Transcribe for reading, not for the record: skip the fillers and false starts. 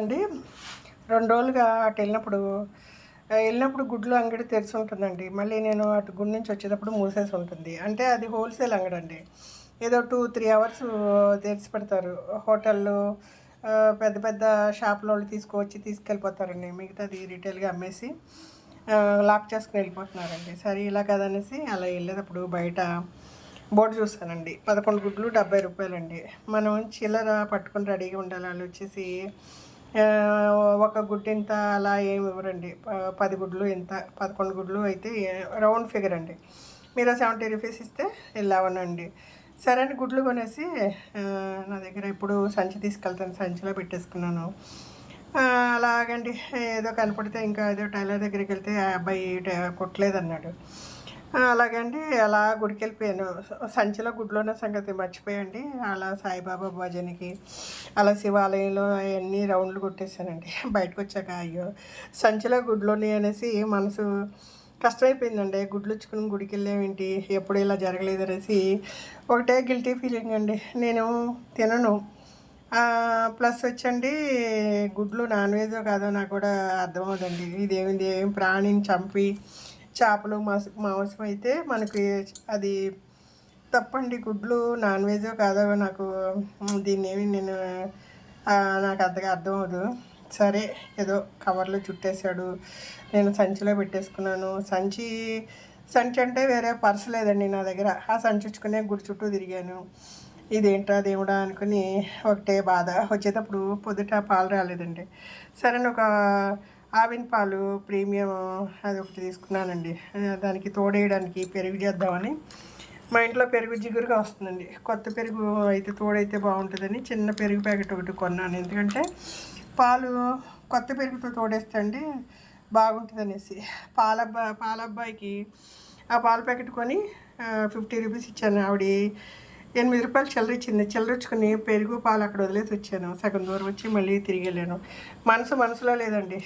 అండి 2 రోజులుగా అటు వెళ్ళినప్పుడు గుడ్లు అంగడి తెరిచి ఉంటుందండి. మళ్ళీ నేను అటు గుడి నుంచి వచ్చేటప్పుడు మూసేసి ఉంటుంది. అంటే అది హోల్సేల్ అంగడండి. ఏదో 2, 3 అవర్స్ తెరిచి పెడతారు. హోటళ్ళు పెద్ద పెద్ద షాపులోళ్ళు తీసుకెళ్ళిపోతారండి. మిగతాది రీటైల్‌గా అమ్మేసి లాక్ చేసుకొని వెళ్ళిపోతున్నారండి. సరే ఇలా కదనేసి అలా వెళ్ళేటప్పుడు బయట బోర్డు చూసానండి. 11 గుడ్లు రూ. 70 మనం చిల్లర పట్టుకొని రెడీగా ఉండాలి. ఆళ్ళొచ్చేసి ఒక గుడ్డింత అలా ఏమి ఇవ్వరండి. 10 గుడ్లు ఇంత, 11 గుడ్లు అయితే రౌండ్ ఫిగర్ అండి. మీరు రూ. 70 ఇస్తే వెళ్ళావనండి. సరే అని గుడ్లు కొనేసి నా దగ్గర ఇప్పుడు సంచి తీసుకెళ్తాను, సంచిలో పెట్టేసుకున్నాను. అలాగండి ఏదో కనపడితే ఇంకా ఏదో టైలర్ దగ్గరికి వెళ్తే ఆ అబ్బాయి కుట్టలేదన్నాడు. అలాగండి అలా గుడికెళ్ళిపోయాను. సంచిలో గుడ్లున్న సంగతి మర్చిపోయండి. అలా సాయిబాబా భజనకి అలా శివాలయంలో అవన్నీ రౌండ్లు కొట్టేశానండి. బయటకొచ్చాక అయ్యో సంచిలో గుడ్లున్నాయి అనేసి మనసు కష్టమైపోయిందండి. గుడ్లుచ్చుకుని గుడికెళ్ళామేంటి, ఎప్పుడు ఇలా జరగలేదు అనేసి ఒకటే గిల్టీ ఫీలింగ్ అండి. నేను తినను. ప్లస్ వచ్చండి గుడ్లు నాన్ వెజో కాదో నాకు కూడా అర్థమవుదండి. ఏం ప్రాణిని చంపి చేపలు మాంసం అయితే మనకి అది తప్పండి. గుడ్లు నాన్ వెజో కాదో నాకు దీన్నేమి నేను నాకు అంతగా అర్థమవుదు. సరే ఏదో కవర్లో చుట్టేశాడు, నేను సంచిలో పెట్టేసుకున్నాను. సంచి అంటే వేరే పర్స్ లేదండి నా దగ్గర. ఆ సంచి ఇచ్చుకునే గుడి చుట్టూ తిరిగాను. ఇదేంట్రా దేవుడా అనుకుని ఒకటే బాధ. వచ్చేటప్పుడు పొద్దుట పాలు రాలేదండి. సరే ఒక ఆవిన పాలు ప్రీమియం అది ఒకటి తీసుకున్నానండి. దానికి తోడేయడానికి పెరుగు చేద్దామని. మా ఇంట్లో పెరుగు జిగురుగా వస్తుందండి. కొత్త పెరుగు అయితే తోడైతే బాగుంటుందని చిన్న పెరుగు ప్యాకెట్ ఒకటి కొన్నాను. ఎందుకంటే పాలు కొత్త పెరుగుతో తోడేస్తే అండి బాగుంటుందనేసి. పాలబ్బాయికి ఆ పాల ప్యాకెట్ కొని 50 రూపీస్ ఇచ్చాను. ఆవిడ 8 రూపాయలు చిల్లర ఇచ్చింది. చిల్లరిచ్చుకుని పెరుగు పాలు అక్కడ వదిలేసి వచ్చాను. సగం దూరం వచ్చి మళ్ళీ తిరిగి వెళ్ళాను. మనసులో లేదండి.